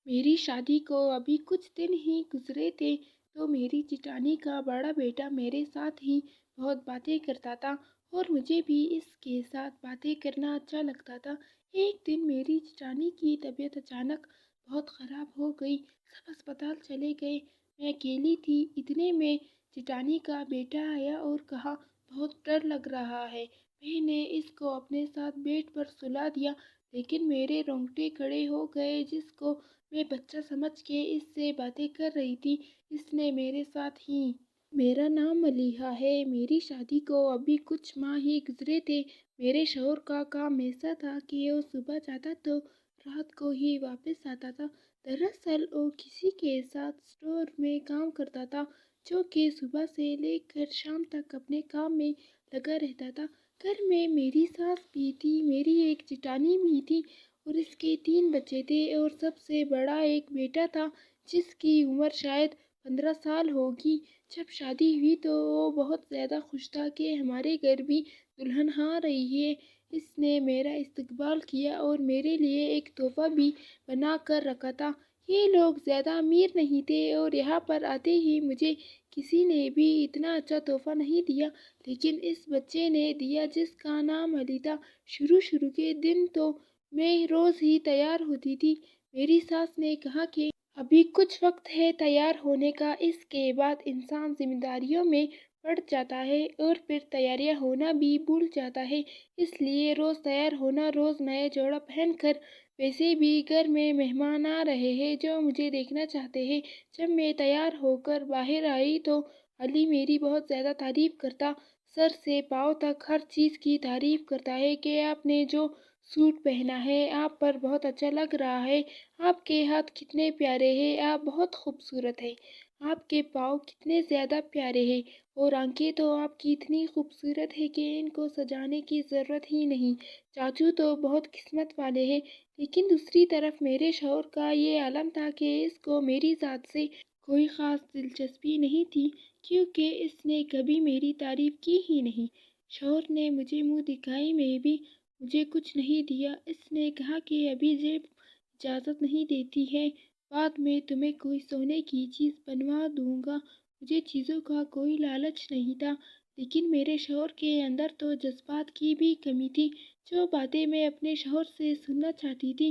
میری شادی کو ابھی کچھ دن ہی گزرے تھے تو میری جیٹھانی کا بڑا بیٹا میرے ساتھ ہی بہت باتیں کرتا تھا اور مجھے بھی اس کے ساتھ باتیں کرنا اچھا لگتا تھا۔ ایک دن میری جیٹھانی کی طبیعت اچانک بہت خراب ہو گئی، سب اسپتال چلے گئے، میں اکیلی تھی۔ اتنے میں جیٹھانی کا بیٹا آیا اور کہا بہت ڈر لگ رہا ہے۔ میں نے اس کو اپنے ساتھ بیڈ پر سلا دیا، لیکن میرے رونگٹے کھڑے ہو گئے۔ جس کو میں بچہ سمجھ کے اس سے باتیں کر رہی تھی، اس نے میرے ساتھ ہی میرا نام ملیحہ ہے۔ میری شادی کو ابھی کچھ ماہ ہی گزرے تھے۔ میرے شوہر کا کام ایسا تھا کہ وہ صبح جاتا تو رات کو ہی واپس آتا تھا۔ دراصل وہ کسی کے ساتھ اسٹور میں کام کرتا تھا، جو کہ صبح سے لے کر شام تک اپنے کام میں لگا رہتا تھا۔ گھر میں میری ساس بھی تھی، میری ایک جیٹھانی بھی تھی اور اس کے 3 بچے تھے اور سب سے بڑا ایک بیٹا تھا جس کی عمر شاید 15 سال ہوگی۔ جب شادی ہوئی تو وہ بہت زیادہ خوش تھا کہ ہمارے گھر بھی دلہن آ رہی ہے۔ اس نے میرا استقبال کیا اور میرے لیے ایک تحفہ بھی بنا کر رکھا تھا۔ یہ لوگ زیادہ امیر نہیں تھے اور یہاں پر آتے ہی مجھے کسی نے بھی اتنا اچھا تحفہ نہیں دیا، لیکن اس بچے نے دیا جس کا نام علی تھا۔ شروع کے دن تو میں روز ہی تیار ہوتی تھی۔ میری ساس نے کہا کہ ابھی کچھ وقت ہے تیار ہونے کا، اس کے بعد انسان ذمہ داریوں میں پڑ جاتا ہے اور پھر تیاریاں ہونا بھی بھول جاتا ہے، اس لیے روز تیار ہونا، روز نیا جوڑا پہن کر۔ ویسے بھی گھر میں مہمان آ رہے ہیں جو مجھے دیکھنا چاہتے ہیں۔ جب میں تیار ہو کر باہر آئی تو علی میری بہت زیادہ تعریف کرتا، سر سے پاؤں تک ہر چیز کی تعریف کرتا ہے کہ آپ نے جو سوٹ پہنا ہے آپ پر بہت اچھا لگ رہا ہے، آپ کے ہاتھ کتنے پیارے ہیں، آپ بہت خوبصورت ہیں، آپ کے پاؤں کتنے زیادہ پیارے ہیں اور آنکھیں تو آپ کی اتنی خوبصورت ہیں کہ ان کو سجانے کی ضرورت ہی نہیں۔ چاچو تو بہت قسمت والے ہیں۔ لیکن دوسری طرف میرے شوہر کا یہ عالم تھا کہ اس کو میری ذات سے کوئی خاص دلچسپی نہیں تھی، کیونکہ اس نے کبھی میری تعریف کی ہی نہیں۔ شوہر نے مجھے منہ دکھائی میں بھی مجھے کچھ نہیں دیا۔ اس نے کہا کہ ابھی جیب اجازت نہیں دیتی ہے، بعد میں تمہیں کوئی سونے کی چیز بنوا دوں گا۔ مجھے چیزوں کا کوئی لالچ نہیں تھا، لیکن میرے شوہر کے اندر تو جذبات کی بھی کمی تھی۔ جو باتیں میں اپنے شوہر سے سننا چاہتی تھی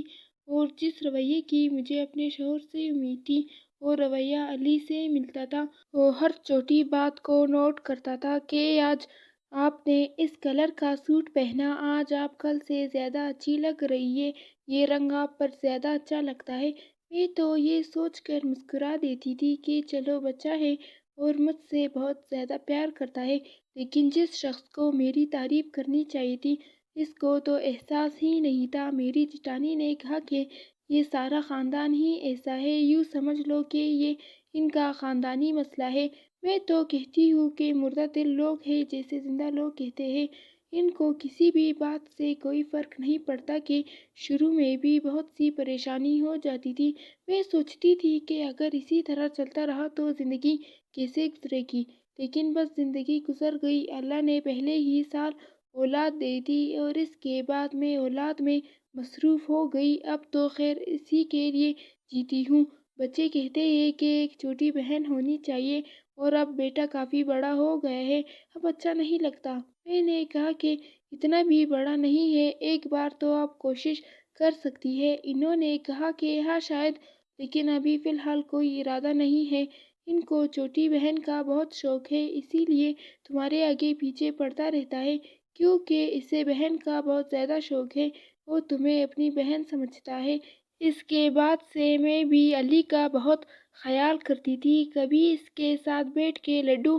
اور جس رویے کی مجھے اپنے شوہر سے امید تھی، وہ رویہ علی سے ملتا تھا۔ وہ ہر چھوٹی بات کو نوٹ کرتا تھا کہ آج آپ نے اس کلر کا سوٹ پہنا، آج آپ کل سے زیادہ اچھی لگ رہی ہے، یہ رنگ آپ پر زیادہ اچھا لگتا ہے۔ میں تو یہ سوچ کر مسکرا دیتی تھی کہ چلو بچہ ہے اور مجھ سے بہت زیادہ پیار کرتا ہے، لیکن جس شخص کو میری تعریف کرنی چاہیے تھی اس کو تو احساس ہی نہیں تھا۔ میری جیٹھانی نے کہا کہ یہ سارا خاندان ہی ایسا ہے، یوں سمجھ لو کہ یہ ان کا خاندانی مسئلہ ہے۔ میں تو کہتی ہوں کہ مردہ دل لوگ ہیں جیسے زندہ لوگ کہتے ہیں، ان کو کسی بھی بات سے کوئی فرق نہیں پڑتا کہ شروع میں بھی بہت سی پریشانی ہو جاتی تھی۔ میں سوچتی تھی کہ اگر اسی طرح چلتا رہا تو زندگی کیسے گزرے گی، لیکن بس زندگی گزر گئی۔ اللہ نے پہلے ہی سال اولاد دے دی اور اس کے بعد میں اولاد میں مصروف ہو گئی۔ اب تو خیر اسی کے لیے جیتی ہوں۔ بچے کہتے ہیں کہ ایک چھوٹی بہن ہونی چاہیے اور اب بیٹا کافی بڑا ہو گیا ہے، اب اچھا نہیں لگتا۔ میں نے کہا کہ اتنا بھی بڑا نہیں ہے، ایک بار تو آپ کوشش کر سکتی ہے۔ انہوں نے کہا کہ ہاں شاید، لیکن ابھی فی الحال کوئی ارادہ نہیں ہے۔ ان کو چھوٹی بہن کا بہت شوق ہے، اسی لیے تمہارے آگے پیچھے پڑتا رہتا ہے، کیونکہ اسے بہن کا بہت زیادہ شوق ہے، وہ تمہیں اپنی بہن سمجھتا ہے۔ اس کے بعد سے میں بھی علی کا بہت خیال کرتی تھی، کبھی اس کے ساتھ بیٹھ کے لڈو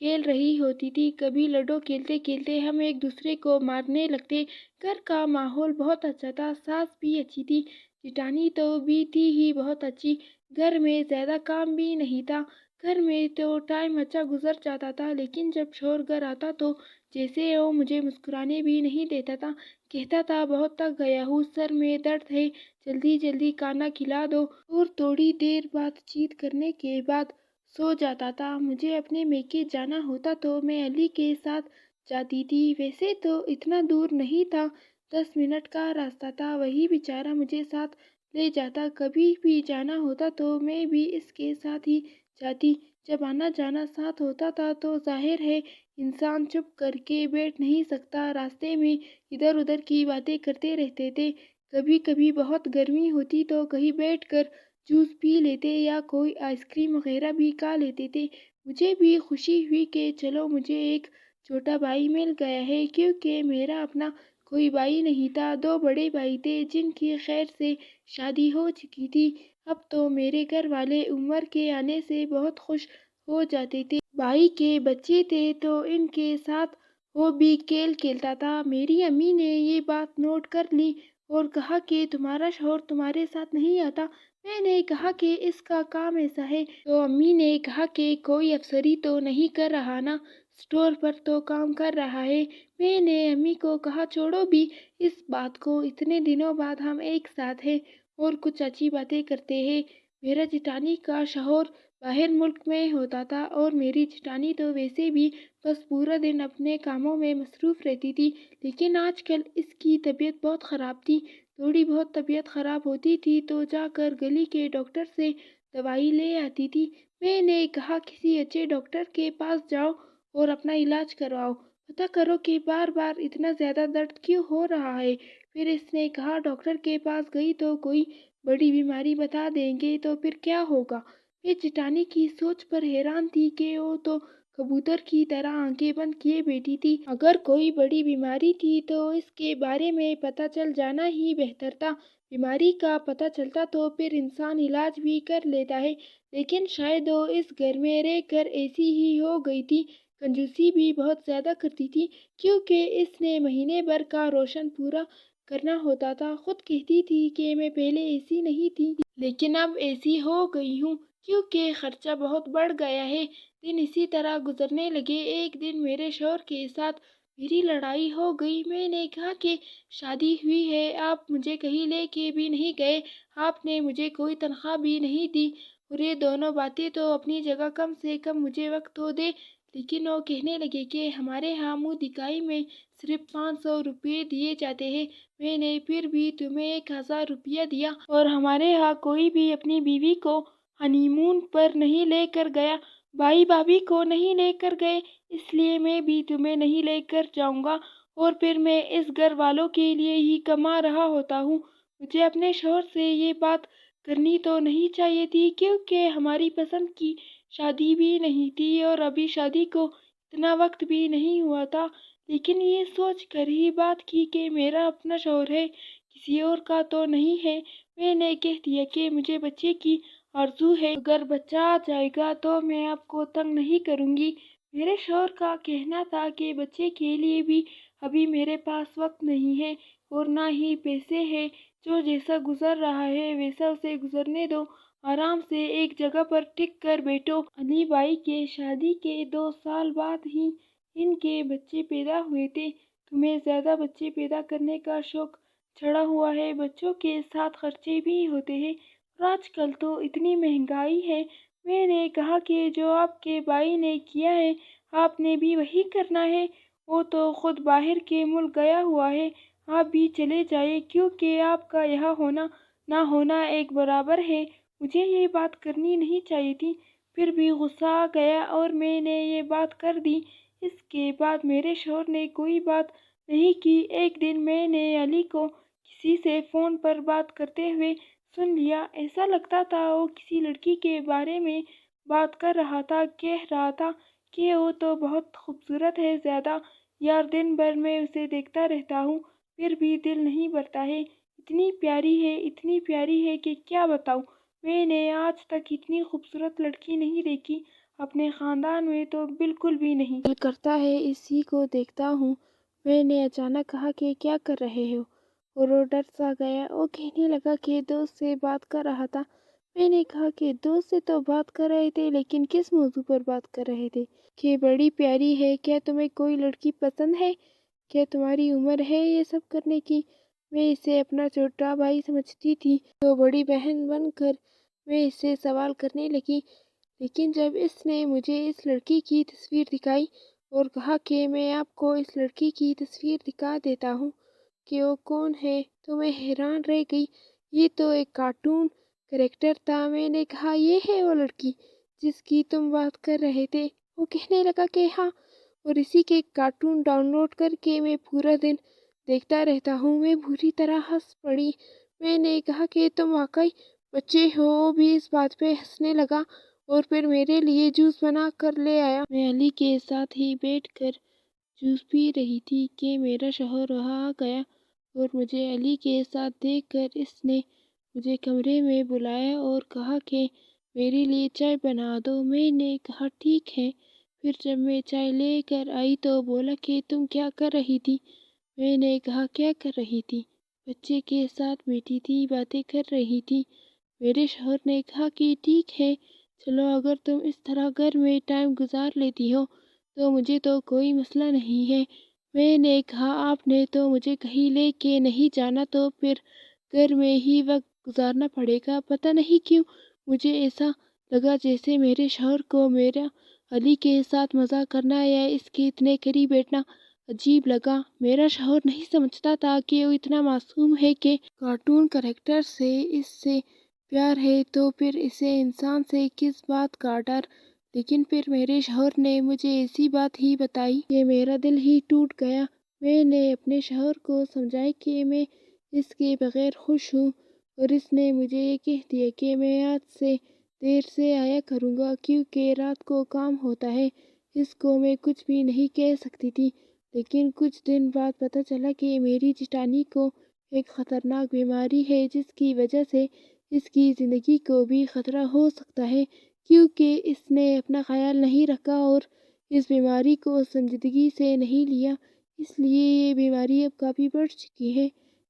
کھیل رہی ہوتی تھی، کبھی لڈو کھیلتے کھیلتے ہم ایک دوسرے کو مارنے لگتے۔ گھر کا ماحول بہت اچھا تھا، ساس بھی اچھی تھی، جیٹھانی تو بھی تھی ہی بہت اچھی۔ گھر میں زیادہ کام بھی نہیں تھا، گھر میں تو ٹائم اچھا گزر جاتا تھا، لیکن جب شوہر گھر آتا تو جیسے وہ مجھے مسکرانے بھی نہیں دیتا تھا، کہتا تھا بہت تھک گیا ہوں، سر میں درد ہے، جلدی جلدی کھانا کھلا دو، اور تھوڑی دیر بات چیت کرنے کے بعد سو جاتا تھا۔ مجھے اپنے میکے جانا ہوتا تو میں علی کے ساتھ جاتی تھی، ویسے تو اتنا دور نہیں تھا، 10 منٹ کا راستہ تھا، وہی بیچارہ مجھے ساتھ لے جاتا۔ کبھی بھی جانا ہوتا تو میں بھی اس کے ساتھ ہی جاتی۔ جب آنا جانا ساتھ ہوتا تھا تو ظاہر ہے انسان چپ کر کے بیٹھ نہیں سکتا، راستے میں ادھر ادھر کی باتیں کرتے رہتے تھے۔ کبھی کبھی بہت گرمی ہوتی تو کہیں بیٹھ کر جوس پی لیتے یا کوئی آئس کریم وغیرہ بھی کھا لیتے تھے۔ مجھے بھی خوشی ہوئی کہ چلو مجھے ایک چھوٹا بھائی مل گیا ہے، کیونکہ میرا اپنا کوئی بھائی نہیں تھا۔ دو بڑے بھائی تھے جن کی خیر سے شادی ہو چکی تھی۔ اب تو میرے گھر والے عمر کے آنے سے بہت خوش ہو جاتے تھے۔ بھائی کے بچے تھے تو ان کے ساتھ وہ بھی کھیل کھیلتا تھا۔ میری امی نے یہ بات نوٹ کر لی اور کہا کہ تمہارا شوہر تمہارے ساتھ نہیں آتا؟ میں نے کہا کہ اس کا کام ایسا ہے۔ تو امی نے کہا کہ کوئی افسری تو نہیں کر رہا نا، اسٹور پر تو کام کر رہا ہے۔ میں نے امی کو کہا چھوڑو بھی اس بات کو، اتنے دنوں بعد ہم ایک ساتھ ہیں اور کچھ اچھی باتیں کرتے ہیں۔ میرا جیٹھانی کا شوہر باہر ملک میں ہوتا تھا اور میری جیٹھانی تو ویسے بھی بس پورا دن اپنے کاموں میں مصروف رہتی تھی، لیکن آج کل اس کی طبیعت بہت خراب تھی۔ تھوڑی بہت طبیعت خراب ہوتی تھی تو جا کر گلی کے ڈاکٹر سے دوائی لے آتی تھی۔ میں نے کہا کسی اچھے ڈاکٹر کے پاس جاؤ اور اپنا علاج کرواؤ، پتہ کرو کہ بار بار اتنا زیادہ درد کیوں ہو رہا ہے۔ پھر اس نے کہا ڈاکٹر کے پاس گئی تو کوئی بڑی بیماری بتا دیں گے تو پھر کیا ہوگا۔ میں جیٹھانی کی سوچ پر حیران تھی کہ وہ تو کبوتر کی طرح آنکھیں بند کیے بیٹھی تھی۔ اگر کوئی بڑی بیماری تھی تو اس کے بارے میں پتہ چل جانا ہی بہتر تھا۔ بیماری کا پتہ چلتا تو پھر انسان علاج بھی کر لیتا ہے، لیکن شاید وہ اس گھر میں رہ کر ایسی ہی ہو گئی تھی۔ کنجوسی بھی بہت زیادہ کرتی تھی، کیونکہ اس نے مہینے بھر کا راشن پورا کرنا ہوتا تھا۔ خود کہتی تھی کہ میں پہلے ایسی نہیں تھی، لیکن اب ایسی ہو گئی ہوں کیونکہ خرچہ بہت بڑھ گیا ہے۔ دن اسی طرح گزرنے لگے۔ ایک دن میرے شوہر کے ساتھ میری لڑائی ہو گئی۔ میں نے کہا کہ شادی ہوئی ہے، آپ مجھے کہیں لے کے بھی نہیں گئے، آپ نے مجھے کوئی تنخواہ بھی نہیں دی، اور یہ دونوں باتیں تو اپنی جگہ، کم سے کم مجھے وقت تو دے۔ لیکن وہ کہنے لگے کہ ہمارے ہاں منہ دکھائی میں صرف 500 روپے دیے جاتے ہیں۔ میں نے پھر بھی تمہیں 1000 روپیہ دیا، اور ہمارے ہاں کوئی بھی اپنی بیوی کو ہنی مون پر نہیں لے کر گیا، بھائی بھابھی کو نہیں لے کر گئے، اس لیے میں بھی تمہیں نہیں لے کر جاؤں گا، اور پھر میں اس گھر والوں کے لیے ہی کما رہا ہوتا ہوں۔ مجھے اپنے شوہر سے یہ بات کرنی تو نہیں چاہیے تھی، کیونکہ ہماری پسند کی شادی بھی نہیں تھی اور ابھی شادی کو اتنا وقت بھی نہیں ہوا تھا، لیکن یہ سوچ کر ہی بات کی کہ میرا اپنا شوہر ہے، کسی اور کا تو نہیں ہے۔ میں نے کہہ دیا کہ مجھے بچے کی آرزو ہے، اگر بچہ آ جائے گا تو میں آپ کو تنگ نہیں کروں گی۔ میرے شوہر کا کہنا تھا کہ بچے کے لیے بھی ابھی میرے پاس وقت نہیں ہے اور نہ ہی پیسے ہیں، جو جیسا گزر رہا ہے ویسا اسے گزرنے دو، آرام سے ایک جگہ پر ٹک کر بیٹھو۔ علی بھائی کے شادی کے 2 سال بعد ہی ان کے بچے پیدا ہوئے تھے۔ تمہیں زیادہ بچے پیدا کرنے کا شوق چڑھا ہوا ہے، بچوں کے ساتھ خرچے بھی ہوتے ہیں، اور آج کل تو اتنی مہنگائی ہے۔ میں نے کہا کہ جو آپ کے بھائی نے کیا ہے آپ نے بھی وہی کرنا ہے، وہ تو خود باہر کے ملک گیا ہوا ہے، آپ بھی چلے جائیں، کیونکہ آپ کا یہاں ہونا نہ ہونا ایک برابر ہے۔ مجھے یہ بات کرنی نہیں چاہیے تھی، پھر بھی غصہ آ گیا اور میں نے یہ بات کر دی۔ اس کے بعد میرے شوہر نے کوئی بات نہیں کی۔ ایک دن میں نے علی کو کسی سے فون پر بات کرتے ہوئے سن لیا، ایسا لگتا تھا وہ کسی لڑکی کے بارے میں بات کر رہا تھا، کہہ رہا تھا کہ وہ تو بہت خوبصورت ہے زیادہ، یار دن بھر میں اسے دیکھتا رہتا ہوں پھر بھی دل نہیں بھرتا ہے، اتنی پیاری ہے، اتنی پیاری ہے کہ کیا بتاؤں، میں نے آج تک اتنی خوبصورت لڑکی نہیں دیکھی، اپنے خاندان میں تو بالکل بھی نہیں۔ دل کرتا ہے اسی کو دیکھتا ہوں۔ میں نے اچانک کہا کہ کیا کر رہے ہو، اور وہ ڈر سا گیا۔ وہ کہنے لگا کہ دوست سے بات کر رہا تھا۔ میں نے کہا کہ دوست سے تو بات کر رہے تھے، لیکن کس موضوع پر بات کر رہے تھے؟ کہ بڑی پیاری ہے، کیا تمہیں کوئی لڑکی پسند ہے؟ کیا تمہاری عمر ہے یہ سب کرنے کی؟ میں اسے اپنا چھوٹا بھائی سمجھتی تھی، تو بڑی بہن بن کر میں اس سے سوال کرنے لگی، لیکن جب اس نے مجھے اس لڑکی کی تصویر دکھائی اور کہا کہ میں آپ کو اس لڑکی کی تصویر دکھا دیتا ہوں کہ وہ کون ہے، تو میں حیران رہ گئی۔ یہ تو ایک کارٹون کریکٹر تھا۔ میں نے کہا یہ ہے وہ لڑکی جس کی تم بات کر رہے تھے؟ وہ کہنے لگا کہ ہاں، اور اسی کے کارٹون ڈاؤن لوڈ کر کے میں پورا دن دیکھتا رہتا ہوں۔ میں بری طرح ہنس پڑی۔ میں نے کہا کہ تم واقعی بچے ہو۔ وہ بھی اس بات پہ ہنسنے لگا اور پھر میرے لیے جوس بنا کر لے آیا۔ میں علی کے ساتھ ہی بیٹھ کر جوس پی رہی تھی کہ میرا شوہر وہاں آ گیا اور مجھے علی کے ساتھ دیکھ کر اس نے مجھے کمرے میں بلایا اور کہا کہ میرے لیے چائے بنا دو۔ میں نے کہا ٹھیک ہے۔ پھر جب میں چائے لے کر آئی تو بولا کہ تم کیا کر رہی تھی؟ میں نے کہا کیا کر رہی تھی؟ بچے کے ساتھ بیٹھی تھی، باتیں کر رہی تھی۔ میرے شوہر نے کہا کہ ٹھیک ہے چلو، اگر تم اس طرح گھر میں ٹائم گزار لیتی ہو تو مجھے تو کوئی مسئلہ نہیں ہے۔ میں نے کہا آپ نے تو مجھے کہیں لے کے نہیں جانا، تو پھر گھر میں ہی وقت گزارنا پڑے گا۔ پتہ نہیں کیوں مجھے ایسا لگا جیسے میرے شوہر کو میرا علی کے ساتھ مزاق کرنا یا اس کے اتنے قریب بیٹھنا عجیب لگا۔ میرا شوہر نہیں سمجھتا تھا کہ وہ اتنا معصوم ہے کہ کارٹون کریکٹر سے اس سے پیار ہے تو پھر اسے انسان سے کس بات کا ڈر۔ لیکن پھر میرے شوہر نے مجھے ایسی بات ہی بتائی کہ میرا دل ہی ٹوٹ گیا۔ میں نے اپنے شوہر کو سمجھایا کہ میں اس کے بغیر خوش ہوں، اور اس نے مجھے یہ کہہ دیا کہ میں آج سے دیر سے آیا کروں گا کیونکہ رات کو کام ہوتا ہے۔ اس کو میں کچھ بھی نہیں کہہ سکتی تھی، لیکن کچھ دن بعد پتہ چلا کہ میری جیٹھانی کو ایک خطرناک بیماری ہے جس کی وجہ سے اس کی زندگی کو بھی خطرہ ہو سکتا ہے، کیونکہ اس نے اپنا خیال نہیں رکھا اور اس بیماری کو سنجیدگی سے نہیں لیا۔ اس لیے یہ بیماری اب کافی بڑھ چکی ہے۔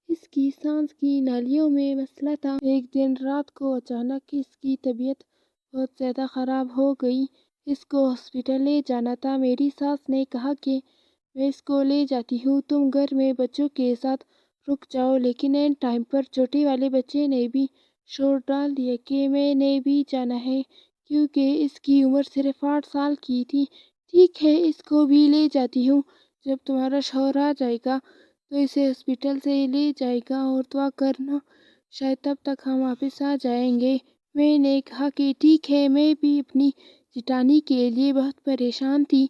اس کی سانس کی نالیوں میں مسئلہ تھا۔ ایک دن رات کو اچانک اس کی طبیعت بہت زیادہ خراب ہو گئی۔ اس کو ہاسپٹل لے جانا تھا۔ میری ساس نے کہا کہ میں اس کو لے جاتی ہوں، تم گھر میں بچوں کے ساتھ رک جاؤ۔ لیکن عین ٹائم پر چھوٹے والے بچے نے بھی شور ڈال دیا کہ میں نے بھی جانا ہے، کیونکہ اس کی عمر صرف 8 سال کی تھی۔ ٹھیک ہے، اس کو بھی لے جاتی ہوں۔ جب تمہارا شوہر آ جائے گا تو اسے ہاسپٹل سے لے جائے گا، اور دعا کرنا شاید تب تک ہم واپس آ جائیں گے۔ میں نے کہا کہ ٹھیک ہے۔ میں بھی اپنی جیٹھانی کے لیے بہت پریشان تھی۔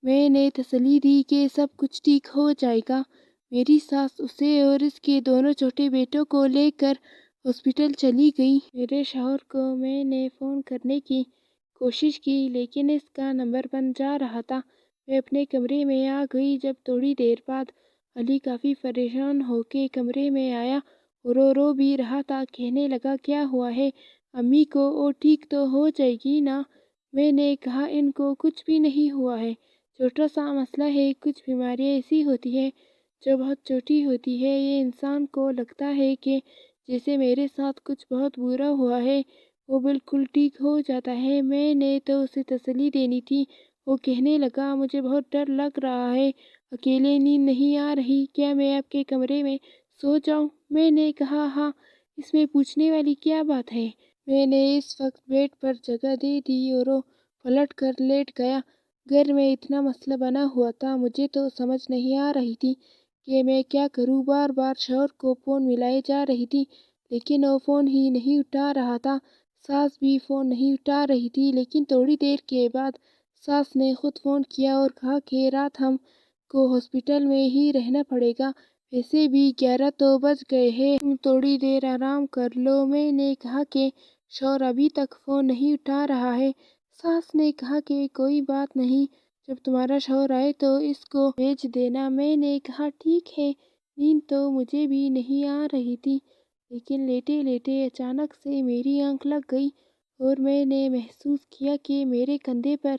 میں نے تسلی دی کہ سب کچھ ٹھیک ہو جائے گا۔ میری ساس اسے اور اس کے دونوں چھوٹے بیٹوں کو لے کر ہاسپٹل چلی گئی۔ میرے شوہر کو میں نے فون کرنے کی کوشش کی لیکن اس کا نمبر بند جا رہا تھا۔ میں اپنے کمرے میں آ گئی۔ جب تھوڑی دیر بعد علی کافی پریشان ہو کے کمرے میں آیا، رو بھی رہا تھا۔ کہنے لگا کیا ہوا ہے امی کو؟ وہ ٹھیک تو ہو جائے گی نا؟ میں نے کہا ان کو کچھ بھی نہیں ہوا ہے، چھوٹا سا مسئلہ ہے۔ کچھ بیماریاں ایسی ہوتی ہیں جو بہت چھوٹی ہوتی ہے، یہ انسان کو لگتا ہے کہ جیسے میرے ساتھ کچھ بہت برا ہوا ہے، وہ بالکل ٹھیک ہو جاتا ہے۔ میں نے تو اسے تسلی دینی تھی۔ وہ کہنے لگا مجھے بہت ڈر لگ رہا ہے، اکیلے نیند نہیں آ رہی، کیا میں آپ کے کمرے میں سو جاؤں؟ میں نے کہا ہاں، اس میں پوچھنے والی کیا بات ہے۔ میں نے اس وقت بیڈ پر جگہ دے دی اور وہ پلٹ کر لیٹ گیا۔ گھر میں اتنا مسئلہ بنا ہوا تھا، مجھے تو سمجھ نہیں آ رہی تھی کہ میں کیا کروں۔ بار بار شوہر کو فون ملائے جا رہی تھی لیکن وہ فون ہی نہیں اٹھا رہا تھا۔ ساس بھی فون نہیں اٹھا رہی تھی، لیکن تھوڑی دیر کے بعد ساس نے خود فون کیا اور کہا کہ رات ہم کو ہاسپٹل میں ہی رہنا پڑے گا، ویسے بھی 11 تو بج گئے ہیں، تم تھوڑی دیر آرام کر لو۔ میں نے کہا کہ شوہر ابھی تک فون نہیں اٹھا رہا ہے۔ ساس نے کہا کہ کوئی بات نہیں، جب تمہارا شوہر آئے تو اس کو بھیج دینا۔ میں نے کہا ٹھیک ہے۔ نیند تو مجھے بھی نہیں آ رہی تھی، لیکن لیٹے لیٹے اچانک سے میری آنکھ لگ گئی اور میں نے محسوس کیا کہ میرے کندھے پر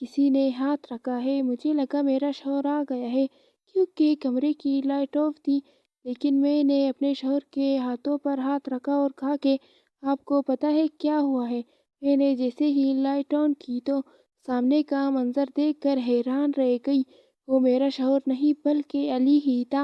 کسی نے ہاتھ رکھا ہے۔ مجھے لگا میرا شوہر آ گیا ہے کیونکہ کمرے کی لائٹ آف تھی، لیکن میں نے اپنے شوہر کے ہاتھوں پر ہاتھ رکھا اور کہا کہ آپ کو پتہ ہے کیا ہوا ہے؟ میں نے جیسے ہی لائٹ آن کی تو سامنے کا منظر دیکھ کر حیران رہ گئی۔ وہ میرا شوہر نہیں بلکہ علی ہی تھا،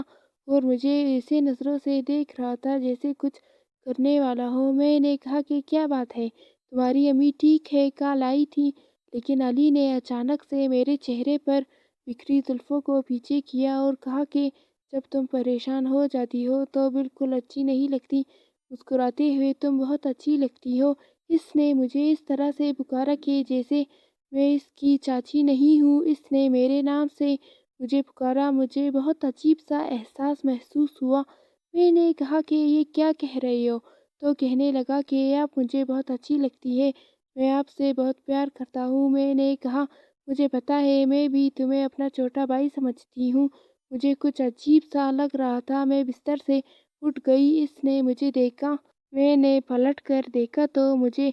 اور مجھے ایسے نظروں سے دیکھ رہا تھا جیسے کچھ کرنے والا ہو۔ میں نے کہا کہ کیا بات ہے، تمہاری امی ٹھیک ہے؟ کل آئی تھی۔ لیکن علی نے اچانک سے میرے چہرے پر بکھری زلفوں کو پیچھے کیا اور کہا کہ جب تم پریشان ہو جاتی ہو تو بالکل اچھی نہیں لگتی۔ مسکراتے ہوئے تم بہت اچھی لگتی ہو۔ اس نے مجھے اس طرح سے پکارا کہ جیسے میں اس کی چاچی نہیں ہوں۔ اس نے میرے نام سے مجھے پکارا۔ مجھے بہت عجیب سا احساس محسوس ہوا۔ میں نے کہا کہ یہ کیا کہہ رہے ہو؟ تو کہنے لگا کہ آپ مجھے بہت اچھی لگتی ہے، میں آپ سے بہت پیار کرتا ہوں۔ میں نے کہا مجھے پتا ہے، میں بھی تمہیں اپنا چھوٹا بھائی سمجھتی ہوں۔ مجھے کچھ عجیب سا لگ رہا تھا۔ میں بستر سے اٹھ گئی۔ اس نے مجھے دیکھا۔ میں نے پلٹ کر دیکھا تو مجھے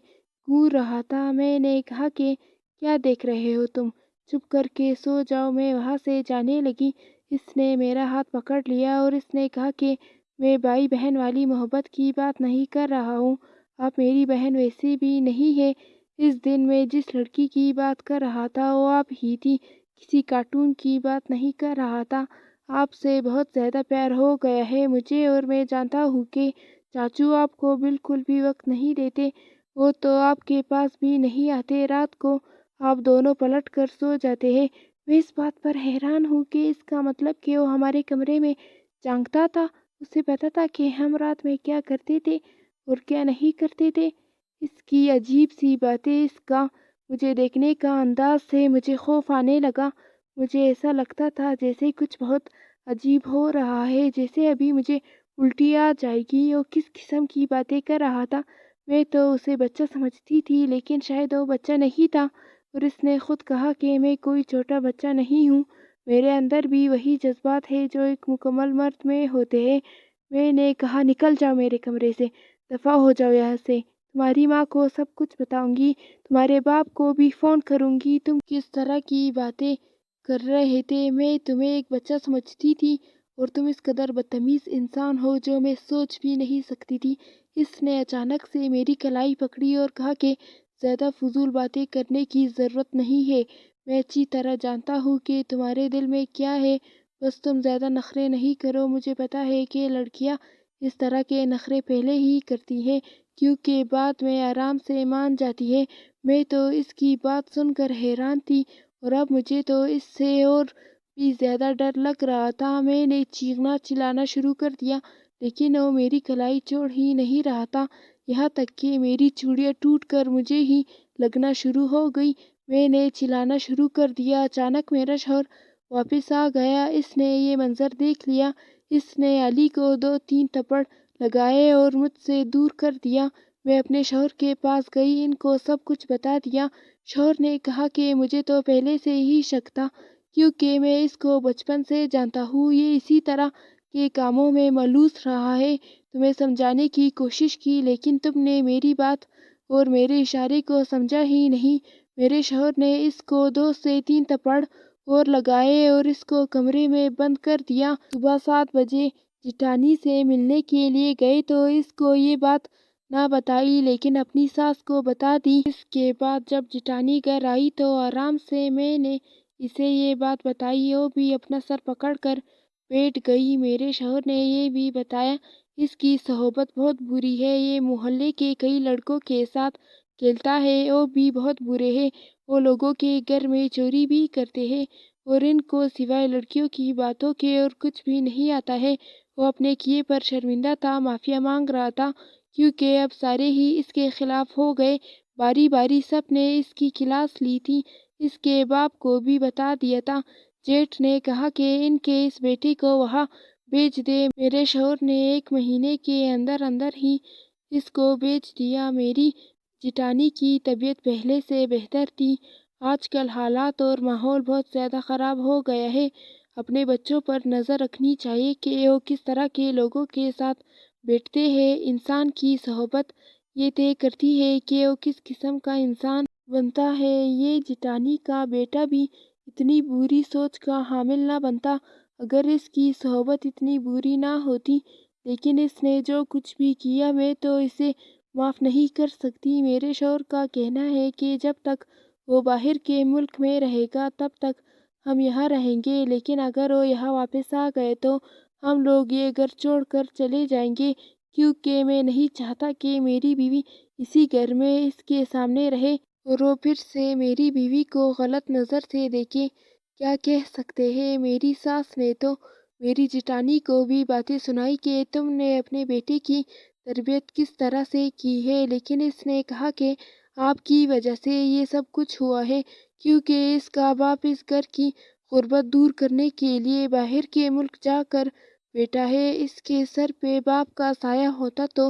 گھور رہا تھا۔ میں نے کہا کہ کیا دیکھ رہے ہو تم؟ چپ کر کے سو جاؤ۔ میں وہاں سے جانے لگی۔ اس نے میرا ہاتھ پکڑ لیا اور اس نے کہا کہ میں بھائی بہن والی محبت کی بات نہیں کر رہا ہوں۔ آپ میری بہن ویسے بھی نہیں ہے۔ اس دن میں جس لڑکی کی بات کر رہا تھا وہ آپ ہی تھی، کسی کارٹون کی بات نہیں کر رہا تھا۔ آپ سے بہت زیادہ پیار ہو گیا ہے مجھے، اور میں جانتا ہوں کہ چاچو آپ کو بالکل بھی وقت نہیں دیتے، وہ تو آپ کے پاس بھی نہیں آتے۔ رات کو آپ دونوں پلٹ کر سو جاتے ہیں۔ میں اس بات پر حیران ہوں کہ اس کا مطلب کہ وہ ہمارے کمرے میں جھانکتا تھا، اسے پتا تھا کہ ہم رات میں کیا کرتے تھے اور کیا نہیں کرتے تھے۔ اس کی عجیب سی باتیں، اس کا مجھے دیکھنے کا انداز سے مجھے خوف آنے لگا۔ مجھے ایسا لگتا تھا جیسے کچھ بہت عجیب ہو رہا ہے، جیسے ابھی مجھے الٹی آ جائے گی۔ وہ کس قسم کی باتیں کر رہا تھا؟ میں تو اسے بچہ سمجھتی تھی، لیکن شاید وہ بچہ نہیں تھا۔ اور اس نے خود کہا کہ میں کوئی چھوٹا بچہ نہیں ہوں، میرے اندر بھی وہی جذبات ہیں جو ایک مکمل مرد میں ہوتے ہیں۔ میں نے کہا نکل جاؤ میرے کمرے سے، دفع ہو جاؤ یہاں سے۔ تمہاری ماں کو سب کچھ بتاؤں گی، تمہارے باپ کو بھی فون کروں گی۔ تم کس طرح کی باتیں کر رہے تھے؟ میں تمہیں ایک بچہ سمجھتی تھی اور تم اس قدر بدتمیز انسان ہو جو میں سوچ بھی نہیں سکتی تھی۔ اس نے اچانک سے میری کلائی پکڑی اور کہا کہ زیادہ فضول باتیں کرنے کی ضرورت نہیں ہے۔ میں اچھی طرح جانتا ہوں کہ تمہارے دل میں کیا ہے، بس تم زیادہ نخرے نہیں کرو۔ مجھے پتا ہے کہ لڑکیاں اس طرح کے نخرے پہلے ہی کرتی ہیں کیونکہ بعد میں آرام سے مان جاتی ہیں۔ میں تو اس کی بات سن کر حیران تھی، اور اب مجھے تو اس سے اور بھی زیادہ ڈر لگ رہا تھا۔ میں نے چیخنا چلانا شروع کر دیا، لیکن وہ میری کلائی چھوڑ ہی نہیں رہا تھا، یہاں تک کہ میری چوڑیاں ٹوٹ کر مجھے ہی لگنا شروع ہو گئی۔ میں نے چلانا شروع کر دیا۔ اچانک میرا شوہر واپس آ گیا۔ اس نے یہ منظر دیکھ لیا۔ اس نے علی کو 2-3 تھپڑ لگائے اور مجھ سے دور کر دیا۔ میں اپنے شوہر کے پاس گئی، ان کو سب کچھ بتا دیا۔ شوہر نے کہا کہ مجھے تو پہلے سے ہی شک تھا، کیونکہ میں اس کو بچپن سے جانتا ہوں، یہ اسی طرح کے کاموں میں ملوث رہا ہے۔ تمہیں سمجھانے کی کوشش کی، لیکن تم نے میری بات اور میرے اشارے کو سمجھا ہی نہیں۔ میرے شوہر نے اس کو 2 سے 3 تھپڑ اور لگائے اور اس کو کمرے میں بند کر دیا۔ صبح 7 بجے جیٹھانی سے ملنے کے لیے گئے تو اس کو یہ بات نہ بتائی، لیکن اپنی ساس کو بتا دی۔ اس کے بعد جب جیٹھانی گھر آئی تو آرام سے میں نے اسے یہ بات بتائی، وہ بھی اپنا سر پکڑ کر بیٹھ گئی۔ میرے شوہر نے یہ بھی بتایا اس کی صحبت بہت بری ہے، یہ محلے کے کئی لڑکوں کے ساتھ کھیلتا ہے، وہ بھی بہت برے ہیں، وہ لوگوں کے گھر میں چوری بھی کرتے ہیں، اور ان کو سوائے لڑکیوں کی باتوں کے اور کچھ بھی نہیں آتا ہے۔ وہ اپنے کیے پر شرمندہ تھا، معافی مانگ رہا تھا، کیونکہ اب سارے ہی اس کے خلاف ہو گئے، باری باری سب نے اس کی کلاس لی تھی۔ اس کے باپ کو بھی بتا دیا تھا۔ جیٹھ نے کہا کہ ان کے اس بیٹے کو وہاں بھیج دے۔ میرے شوہر نے 1 مہینے کے اندر اندر ہی اس کو بھیج دیا۔ میری جیٹھانی کی طبیعت پہلے سے بہتر تھی۔ آج کل حالات اور ماحول بہت زیادہ خراب ہو گیا ہے، اپنے بچوں پر نظر رکھنی چاہیے کہ وہ کس طرح کے لوگوں کے ساتھ بیٹھتے ہیں۔ انسان کی صحبت یہ طے کرتی ہے کہ وہ کس قسم کا انسان بنتا ہے۔ یہ جیٹھانی کا بیٹا بھی اتنی بری سوچ کا حامل نہ بنتا اگر اس کی صحبت اتنی بری نہ ہوتی، لیکن اس نے جو کچھ بھی کیا میں تو اسے معاف نہیں کر سکتی۔ میرے شوہر کا کہنا ہے کہ جب تک وہ باہر کے ملک میں رہے گا تب تک ہم یہاں رہیں گے، لیکن اگر وہ یہاں واپس آ گئے تو ہم لوگ یہ گھر چھوڑ کر چلے جائیں گے، کیونکہ میں نہیں چاہتا کہ میری بیوی اسی گھر میں اس کے سامنے رہے اور وہ پھر سے میری بیوی کو غلط نظر سے دیکھے۔ کیا کہہ سکتے ہیں؟ میری ساس نے تو میری جیٹھانی کو بھی باتیں سنائی کہ تم نے اپنے بیٹے کی تربیت کس طرح سے کی ہے، لیکن اس نے کہا کہ آپ کی وجہ سے یہ سب کچھ ہوا ہے، کیونکہ اس کا باپ اس گھر کی غربت دور کرنے کے لیے باہر کے ملک جا کر بیٹھا ہے۔ اس کے سر پہ باپ کا سایہ ہوتا تو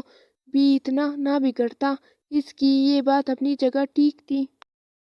بھی اتنا نہ بگڑتا۔ اس کی یہ بات اپنی جگہ ٹھیک تھی۔